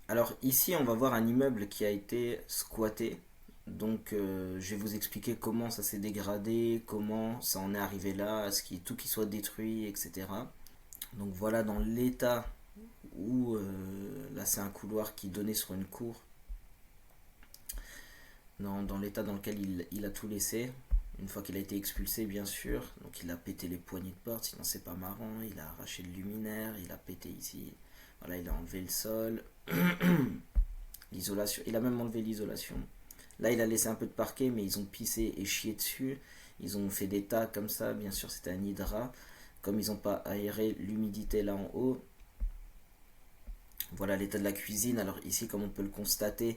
Alors ici, on va voir un immeuble qui a été squatté. Donc je vais vous expliquer comment ça s'est dégradé, comment ça en est arrivé là, à ce qui tout qui soit détruit, etc. Donc voilà dans l'état où là c'est un couloir qui donnait sur une cour, dans l'état dans lequel il a tout laissé. Une fois qu'il a été expulsé, bien sûr, donc il a pété les poignées de porte, sinon c'est pas marrant. Il a arraché le luminaire, il a pété ici. Voilà, il a enlevé le sol, l'isolation. Il a même enlevé l'isolation. Là, il a laissé un peu de parquet, mais ils ont pissé et chié dessus. Ils ont fait des tas comme ça. Bien sûr, c'était un hydra. Comme ils n'ont pas aéré l'humidité là en haut. Voilà l'état de la cuisine. Alors ici, comme on peut le constater,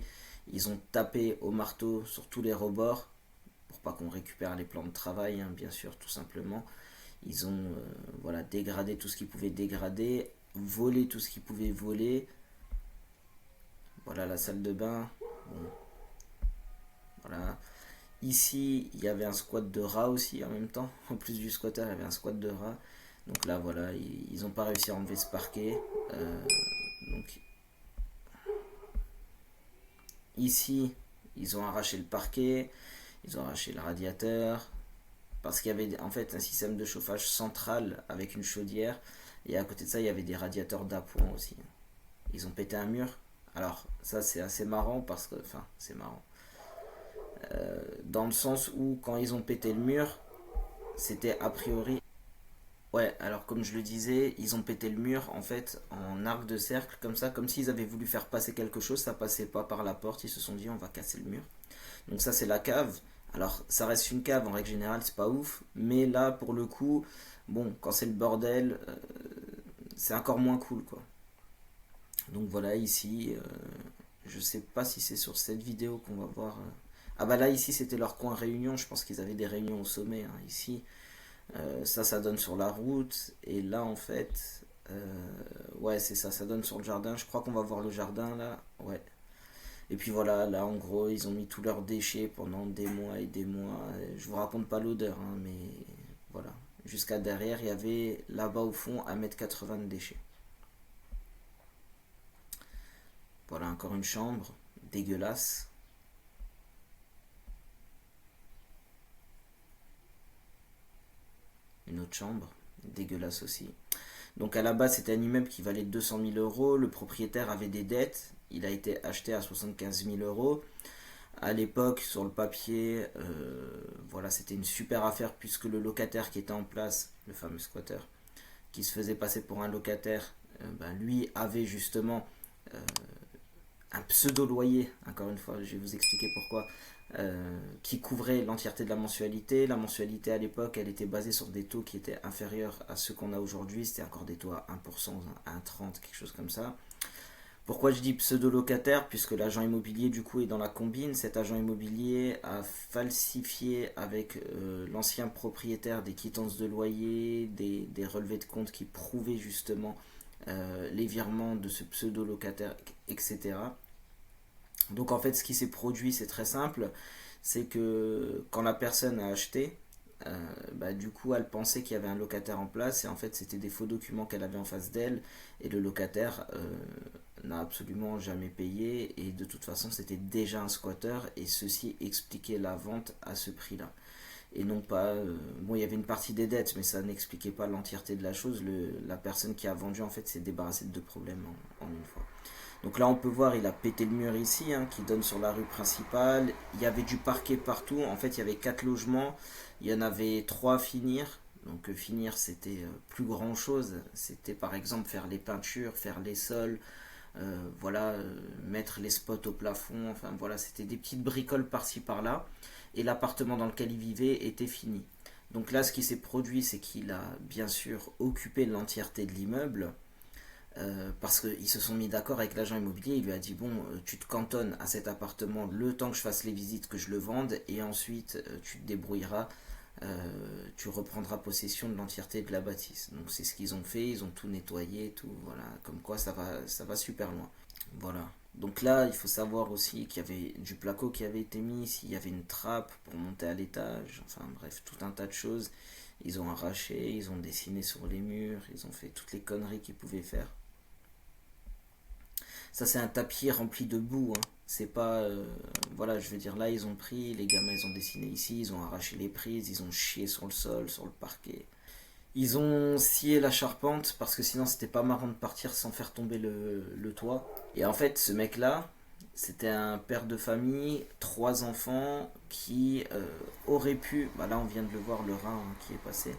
ils ont tapé au marteau sur tous les rebords pour pas qu'on récupère les plans de travail, hein, bien sûr, tout simplement. Ils ont voilà, dégradé tout ce qu'ils pouvaient dégrader, volé tout ce qu'ils pouvaient voler. Voilà la salle de bain. Bon, voilà. Ici, il y avait un squat de rats aussi en même temps. En plus du squatter, il y avait un squat de rats. Donc là, voilà, ils n'ont pas réussi à enlever ce parquet. Donc ici, ils ont arraché le parquet, ils ont arraché le radiateur, parce qu'il y avait en fait un système de chauffage central avec une chaudière, et à côté de ça, il y avait des radiateurs d'appoint aussi. Ils ont pété un mur. Alors, ça, c'est assez marrant parce que. Enfin, c'est marrant. Dans le sens où, quand ils ont pété le mur, c'était a priori. Ouais, alors comme je le disais, ils ont pété le mur en fait en arc de cercle, comme ça, comme s'ils avaient voulu faire passer quelque chose, ça passait pas par la porte, ils se sont dit on va casser le mur. Donc ça c'est la cave. Alors ça reste une cave en règle générale, c'est pas ouf, mais là pour le coup, bon, quand c'est le bordel, c'est encore moins cool quoi. Donc voilà ici, je sais pas si c'est sur cette vidéo qu'on va voir. Ah bah là ici c'était leur coin réunion, je pense qu'ils avaient des réunions au sommet, hein. Ici, ça donne sur la route, et là en fait, ouais c'est ça, ça donne sur le jardin. Je crois qu'on va voir le jardin là, ouais. Et puis voilà, là en gros, ils ont mis tous leurs déchets pendant des mois et des mois. Je vous raconte pas l'odeur, hein, mais voilà. Jusqu'à derrière, il y avait là-bas au fond 1,80 m de déchets. Voilà encore une chambre, dégueulasse. Une autre chambre, dégueulasse aussi. Donc à la base, c'était un immeuble qui valait 200 000 euros. Le propriétaire avait des dettes. Il a été acheté à 75 000 euros. À l'époque, sur le papier, voilà, c'était une super affaire puisque le locataire qui était en place, le fameux squatter, qui se faisait passer pour un locataire, ben, lui avait justement un pseudo-loyer, encore une fois, je vais vous expliquer pourquoi, qui couvrait l'entièreté de la mensualité. La mensualité à l'époque, elle était basée sur des taux qui étaient inférieurs à ceux qu'on a aujourd'hui. C'était encore des taux à 1%, à 1,30, quelque chose comme ça. Pourquoi je dis pseudo-locataire? Puisque l'agent immobilier du coup est dans la combine. Cet agent immobilier a falsifié avec l'ancien propriétaire des quittances de loyer, des relevés de compte qui prouvaient justement les virements de ce pseudo-locataire, etc. Donc en fait ce qui s'est produit c'est très simple, c'est que quand la personne a acheté, bah, du coup elle pensait qu'il y avait un locataire en place, et en fait c'était des faux documents qu'elle avait en face d'elle, et le locataire n'a absolument jamais payé, et de toute façon c'était déjà un squatter, et ceci expliquait la vente à ce prix là, et non pas bon, il y avait une partie des dettes mais ça n'expliquait pas l'entièreté de la chose. La personne qui a vendu en fait s'est débarrassée de deux problèmes en une fois. Donc là, on peut voir, il a pété le mur ici, hein, qui donne sur la rue principale. Il y avait du parquet partout. En fait, il y avait quatre logements. Il y en avait trois à finir. Donc finir, c'était plus grand chose. C'était par exemple faire les peintures, faire les sols, voilà, mettre les spots au plafond. Enfin voilà, c'était des petites bricoles par-ci par-là. Et l'appartement dans lequel il vivait était fini. Donc là, ce qui s'est produit, c'est qu'il a bien sûr occupé l'entièreté de l'immeuble, parce qu'ils se sont mis d'accord avec l'agent immobilier. Il lui a dit bon, tu te cantonnes à cet appartement le temps que je fasse les visites, que je le vende, et ensuite tu te débrouilleras, tu reprendras possession de l'entièreté de la bâtisse. Donc c'est ce qu'ils ont fait, ils ont tout nettoyé, tout, voilà, comme quoi ça va super loin. Voilà. Donc là, il faut savoir aussi qu'il y avait du placo qui avait été mis, s'il y avait une trappe pour monter à l'étage, enfin bref, tout un tas de choses. Ils ont arraché, ils ont dessiné sur les murs, ils ont fait toutes les conneries qu'ils pouvaient faire. Ça, c'est un tapis rempli de boue, hein. C'est pas. Voilà, je veux dire, là, ils ont pris, les gamins, ils ont dessiné ici, ils ont arraché les prises, ils ont chié sur le sol, sur le parquet. Ils ont scié la charpente parce que sinon, c'était pas marrant de partir sans faire tomber le toit. Et en fait, ce mec-là, c'était un père de famille, trois enfants qui aurait pu. Bah là, on vient de le voir, le rein hein, qui est passé.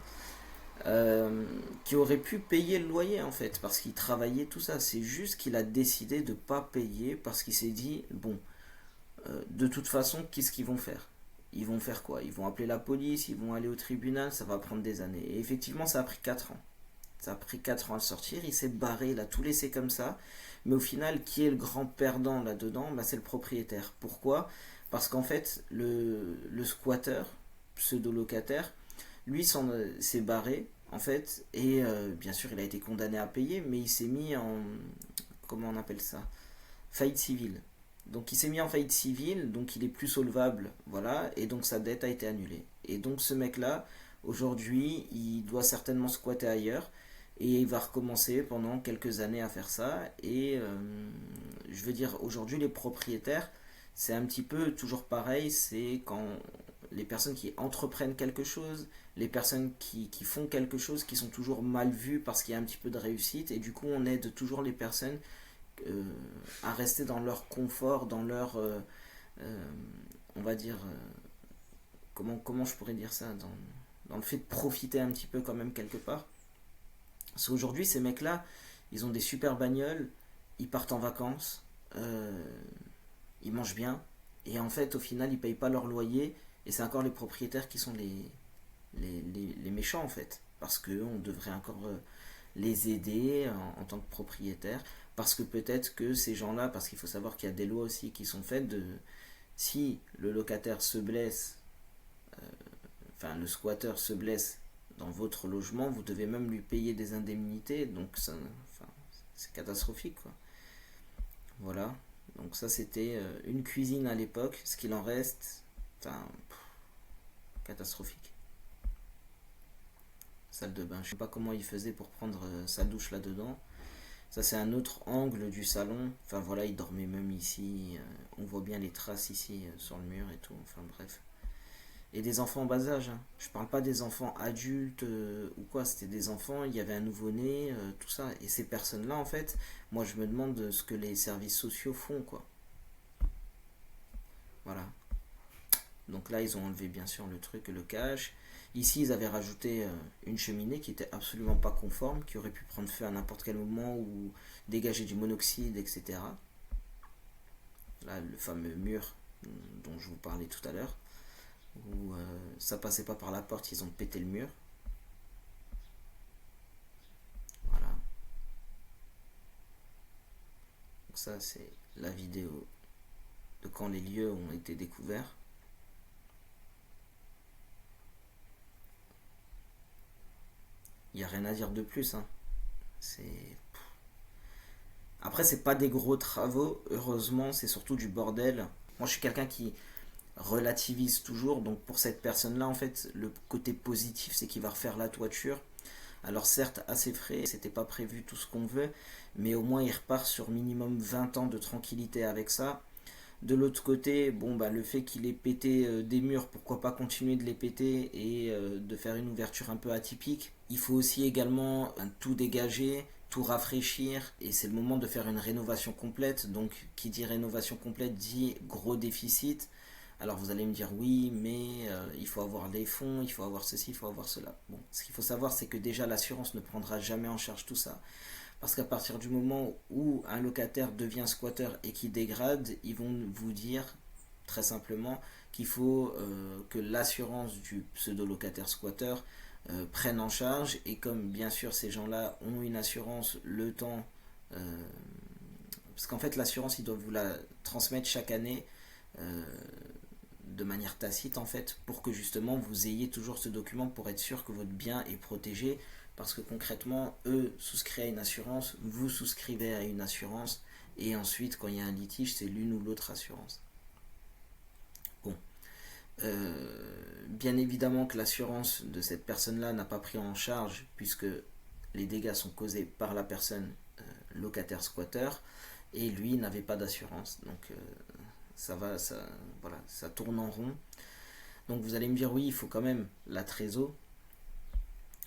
Qui aurait pu payer le loyer en fait parce qu'il travaillait tout ça. C'est juste qu'il a décidé de pas payer parce qu'il s'est dit bon, de toute façon, qu'est-ce qu'ils vont faire? Ils vont faire quoi? Ils vont appeler la police, ils vont aller au tribunal, ça va prendre des années. Et effectivement, ça a pris 4 ans. Ça a pris 4 ans à sortir, il s'est barré, il a tout laissé comme ça. Mais au final, qui est le grand perdant là-dedans? Bah, c'est le propriétaire. Pourquoi? Parce qu'en fait, le squatter, pseudo-locataire, lui s'est barré, en fait, et bien sûr, il a été condamné à payer, mais il s'est mis en. Comment on appelle ça? Faillite civile. Donc il s'est mis en faillite civile, donc il est plus solvable, voilà, et donc sa dette a été annulée. Et donc ce mec-là, aujourd'hui, il doit certainement squatter ailleurs, et il va recommencer pendant quelques années à faire ça. Et je veux dire, aujourd'hui, les propriétaires, c'est un petit peu toujours pareil, c'est quand les personnes qui entreprennent quelque chose, les personnes qui font quelque chose, qui sont toujours mal vues parce qu'il y a un petit peu de réussite, et du coup on aide toujours les personnes euh, à rester dans leur confort, dans leur, euh, on va dire, comment je pourrais dire ça, dans le fait de profiter un petit peu quand même quelque part. Parce qu'aujourd'hui, ces mecs-là, ils ont des super bagnoles, ils partent en vacances, euh, ils mangent bien, et en fait, au final, ils payent pas leur loyer, et c'est encore les propriétaires qui sont les méchants en fait. Parce qu'on devrait encore les aider en tant que propriétaire. Parce que peut-être que ces gens-là, parce qu'il faut savoir qu'il y a des lois aussi qui sont faites de si le locataire se blesse, enfin le squatteur se blesse dans votre logement, vous devez même lui payer des indemnités. Donc ça, enfin, c'est catastrophique quoi. Voilà. Donc ça c'était une cuisine à l'époque, ce qu'il en reste, enfin, catastrophique. Salle de bain, je sais pas comment il faisait pour prendre sa douche là-dedans. Ça c'est un autre angle du salon. Enfin voilà, il dormait même ici. On voit bien les traces ici sur le mur et tout. Enfin bref. Et des enfants en bas âge, hein. Je parle pas des enfants adultes ou quoi. C'était des enfants, il y avait un nouveau-né, tout ça. Et ces personnes-là, en fait, moi je me demande ce que les services sociaux font, quoi. Voilà. Donc là, ils ont enlevé bien sûr le truc, le cache. Ici, ils avaient rajouté une cheminée qui était absolument pas conforme, qui aurait pu prendre feu à n'importe quel moment ou dégager du monoxyde, etc. Là, le fameux mur dont je vous parlais tout à l'heure, où ça passait pas par la porte, ils ont pété le mur. Voilà. Donc ça, c'est la vidéo de quand les lieux ont été découverts. Il n'y a rien à dire de plus, hein. C'est Après, c'est pas des gros travaux, heureusement, c'est surtout du bordel. Moi, je suis quelqu'un qui relativise toujours, donc pour cette personne-là, en fait, le côté positif, c'est qu'il va refaire la toiture. Alors, certes, assez frais, c'était pas prévu tout ce qu'on veut, mais au moins, il repart sur minimum 20 ans de tranquillité avec ça. De l'autre côté, bon, bah, le fait qu'il ait pété des murs, pourquoi pas continuer de les péter et de faire une ouverture un peu atypique. Il faut aussi également tout dégager, tout rafraîchir et c'est le moment de faire une rénovation complète. Donc, qui dit rénovation complète dit gros déficit. Alors vous allez me dire oui, mais il faut avoir des fonds, il faut avoir ceci, il faut avoir cela. Bon, ce qu'il faut savoir, c'est que déjà l'assurance ne prendra jamais en charge tout ça. Parce qu'à partir du moment où un locataire devient squatter et qui dégrade, ils vont vous dire très simplement qu'il faut que l'assurance du pseudo-locataire squatter prenne en charge. Et comme bien sûr ces gens-là ont une assurance le temps, parce qu'en fait l'assurance ils doivent vous la transmettre chaque année euh, de manière tacite en fait pour que justement vous ayez toujours ce document pour être sûr que votre bien est protégé parce que concrètement eux souscrivent à une assurance, vous souscrivez à une assurance et ensuite quand il y a un litige c'est l'une ou l'autre assurance. Bon, bien évidemment que l'assurance de cette personne-là n'a pas pris en charge puisque les dégâts sont causés par la personne locataire squatter et lui n'avait pas d'assurance. Donc voilà, ça tourne en rond. Donc vous allez me dire oui, il faut quand même la trésor.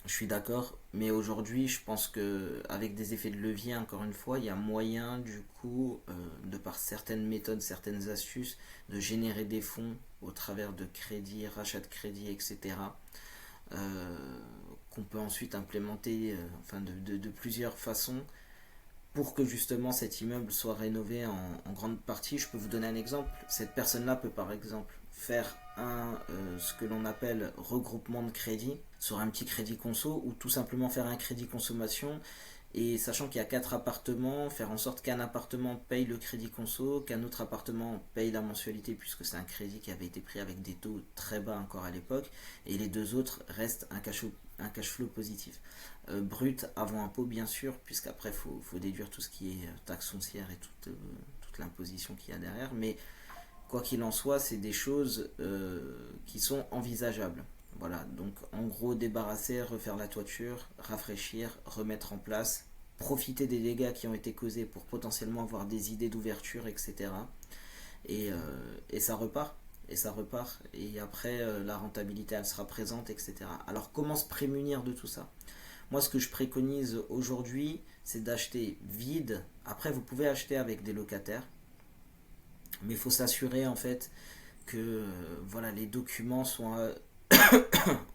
Je suis d'accord, mais aujourd'hui, je pense que avec des effets de levier, encore une fois, il y a moyen, du coup, de par certaines méthodes, certaines astuces, de générer des fonds au travers de crédits, rachats de crédits, etc. euh, qu'on peut ensuite implémenter enfin de plusieurs façons pour que justement cet immeuble soit rénové en grande partie. Je peux vous donner un exemple. Cette personne-là peut par exemple faire ce que l'on appelle regroupement de crédit sur un petit crédit conso ou tout simplement faire un crédit consommation et sachant qu'il y a 4 appartements, faire en sorte qu'un appartement paye le crédit conso, qu'un autre appartement paye la mensualité puisque c'est un crédit qui avait été pris avec des taux très bas encore à l'époque et les deux autres restent un cash flow positif. Brut avant impôt bien sûr, puisqu'après faut déduire tout ce qui est taxe foncière et toute l'imposition qu'il y a derrière, mais quoi qu'il en soit, c'est des choses qui sont envisageables. Voilà, donc en gros, débarrasser, refaire la toiture, rafraîchir, remettre en place, profiter des dégâts qui ont été causés pour potentiellement avoir des idées d'ouverture, etc. Et ça repart. Et ça repart. Et après, la rentabilité, elle sera présente, etc. Alors, comment se prémunir de tout ça? Moi, ce que je préconise aujourd'hui, c'est d'acheter vide. Après, vous pouvez acheter avec des locataires, mais il faut s'assurer en fait que voilà, les documents sont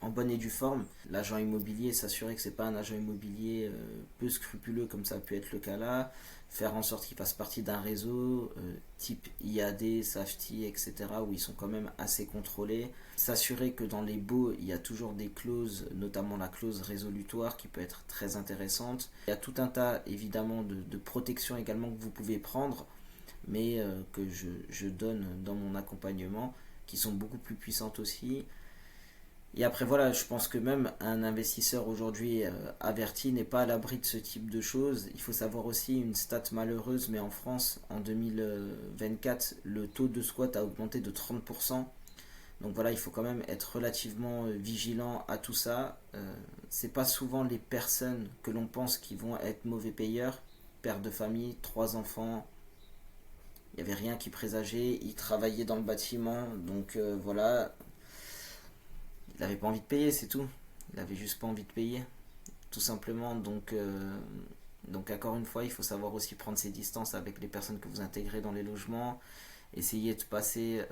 en bonne et due forme. L'agent immobilier, s'assurer que c'est pas un agent immobilier peu scrupuleux comme ça a pu être le cas là. Faire en sorte qu'il fasse partie d'un réseau type IAD, Safety, etc. où ils sont quand même assez contrôlés. S'assurer que dans les baux, il y a toujours des clauses, notamment la clause résolutoire qui peut être très intéressante. Il y a tout un tas évidemment de protections également que vous pouvez prendre, mais que je donne dans mon accompagnement, qui sont beaucoup plus puissantes aussi. Et après voilà, je pense que même un investisseur aujourd'hui averti n'est pas à l'abri de ce type de choses. Il faut savoir aussi une stat malheureuse, mais en France, en 2024, le taux de squat a augmenté de 30%. Donc voilà, il faut quand même être relativement vigilant à tout ça. C'est pas souvent les personnes que l'on pense qui vont être mauvais payeurs. Père de famille, 3 enfants, il n'y avait rien qui présageait, il travaillait dans le bâtiment, donc voilà, il n'avait pas envie de payer, c'est tout. Il avait juste pas envie de payer, tout simplement. Donc encore une fois, il faut savoir aussi prendre ses distances avec les personnes que vous intégrez dans les logements. Essayer de passer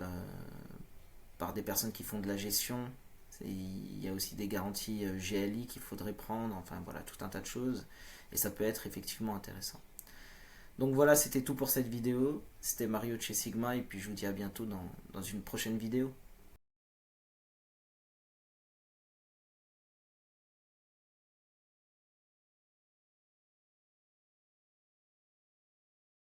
par des personnes qui font de la gestion. Il y a aussi des garanties GLI qu'il faudrait prendre. Enfin voilà, tout un tas de choses. Et ça peut être effectivement intéressant. Donc voilà, c'était tout pour cette vidéo. C'était Mario de chez Sigma et puis je vous dis à bientôt dans une prochaine vidéo.